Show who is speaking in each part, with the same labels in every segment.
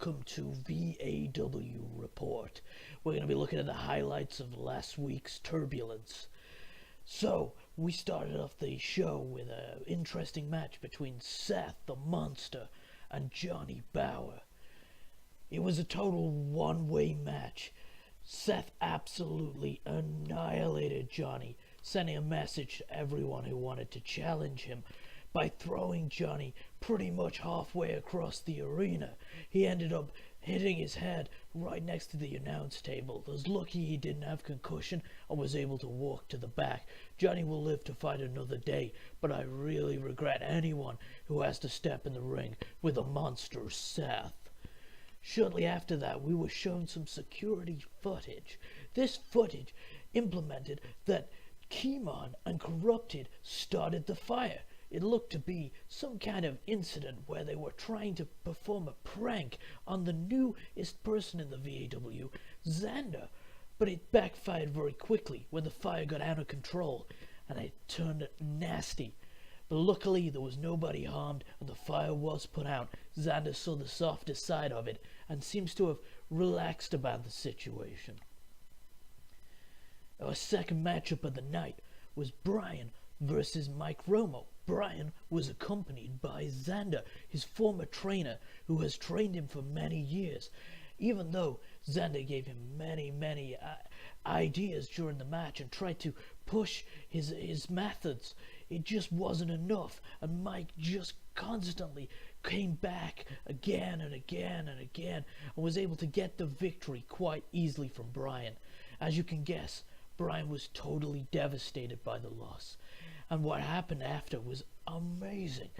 Speaker 1: welcome to VAW Report. We're going to be looking at the highlights of last week's turbulence. So, we started off the show with an interesting match between Seth the Monster and Johnny Bauer. It was a total one-way match. Seth absolutely annihilated Johnny, sending a message to everyone who wanted to challenge him by throwing Johnny pretty much halfway across the arena. He ended up hitting his head right next to the announce table. It was lucky he didn't have concussion and was able to walk to the back. Johnny will live to fight another day, but I really regret anyone who has to step in the ring with a monster Seth. Shortly after that, we were shown some security footage. This footage implemented that Kemon and Corrupted started the fire. It looked to be some kind of incident where they were trying to perform a prank on the newest person in the VAW, Xander. But it backfired very quickly when the fire got out of control, and it turned nasty. But luckily there was nobody harmed and the fire was put out. Xander saw the softer side of it and seems to have relaxed about the situation. Our second matchup of the night was Brian versus Mike Romo. Brian was accompanied by Xander, his former trainer, who has trained him for many years. Even though Xander gave him many ideas during the match and tried to push his methods, it just wasn't enough, and Mike just constantly came back again and again and again and was able to get the victory quite easily from Brian. As you can guess, Brian was totally devastated by the loss. And what happened after was amazing.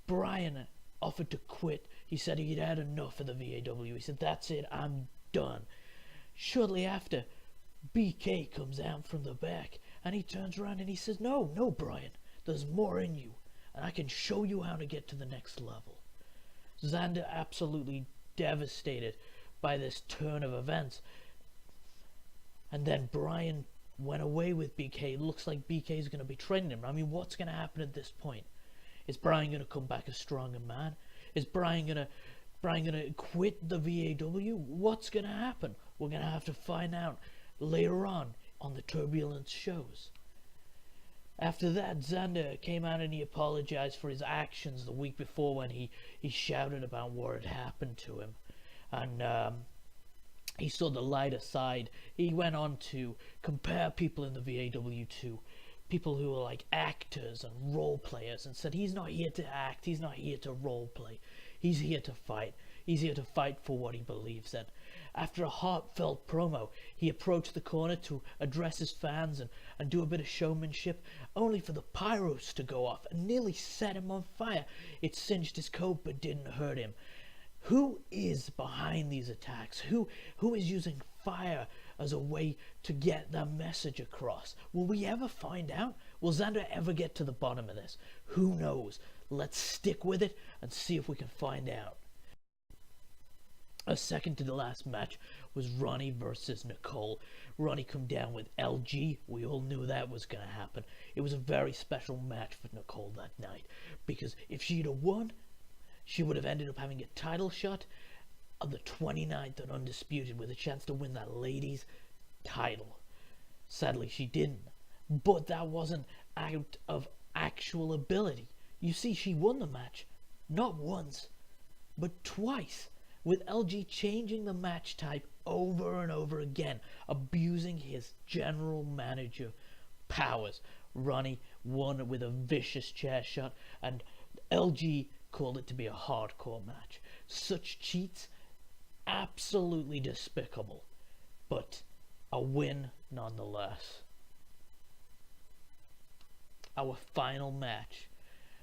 Speaker 1: Brian offered to quit. He said he'd had enough of the VAW. He said, "That's it, I'm done." Shortly after, BK comes out from the back and he turns around and he says, No, Brian, there's more in you and I can show you how to get to the next level." Xander absolutely devastated by this turn of events. And then Brian went away with BK. It looks like BK is going to be training him. I mean, what's going to happen at this point? Is Brian going to come back a stronger man? Is Brian going to quit the VAW? What's going to happen? We're going to have to find out later on the Turbulence shows. After that, Xander came out and he apologized for his actions the week before when he shouted about what had happened to him. And he saw the lighter side. He went on to compare people in the VAW to people who are like actors and role players, and said he's not here to act, he's not here to role play, he's here to fight. He's here to fight for what he believes in. After a heartfelt promo, he approached the corner to address his fans and do a bit of showmanship, only for the pyros to go off and nearly set him on fire. It singed his coat but didn't hurt him. Who is behind these attacks? Who is using fire as a way to get their message across? Will we ever find out? Will Xander ever get to the bottom of this? Who knows? Let's stick with it and see if we can find out. A second to the last match was Ronnie versus Nicole. Ronnie come down with LG. We all knew that was going to happen. It was a very special match for Nicole that night, because if she'd have won, she would have ended up having a title shot on the 29th and Undisputed with a chance to win that ladies' title. Sadly, she didn't. But that wasn't out of actual ability. You see, she won the match, not once, but twice, with LG changing the match type over and over again, abusing his general manager powers. Ronnie won with a vicious chair shot, and LG called it to be a hardcore match. Such cheats, absolutely despicable, but a win nonetheless. Our final match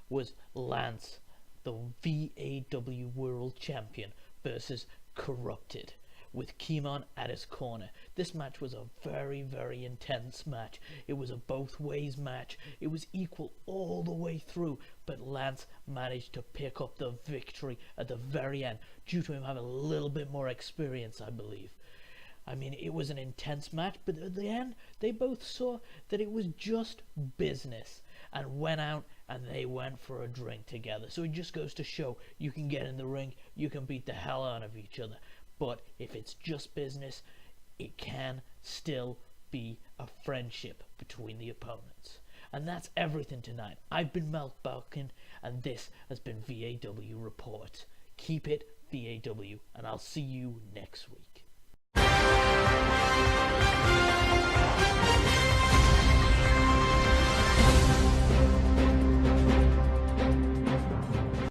Speaker 1: was Lance, the VAW World Champion, versus Corrupted, with Kemon at his corner. This match was a very intense match. It was a both ways match. It was equal all the way through, but Lance managed to pick up the victory at the very end due to him having a little bit more experience, I believe. I mean, it was an intense match, but at the end they both saw that it was just business and went out and they went for a drink together. So it just goes to show you can get in the ring, you can beat the hell out of each other, but if it's just business, it can still be a friendship between the opponents. And that's everything tonight. I've been Mel Balkin, and this has been VAW Report. Keep it VAW, and I'll see you next week.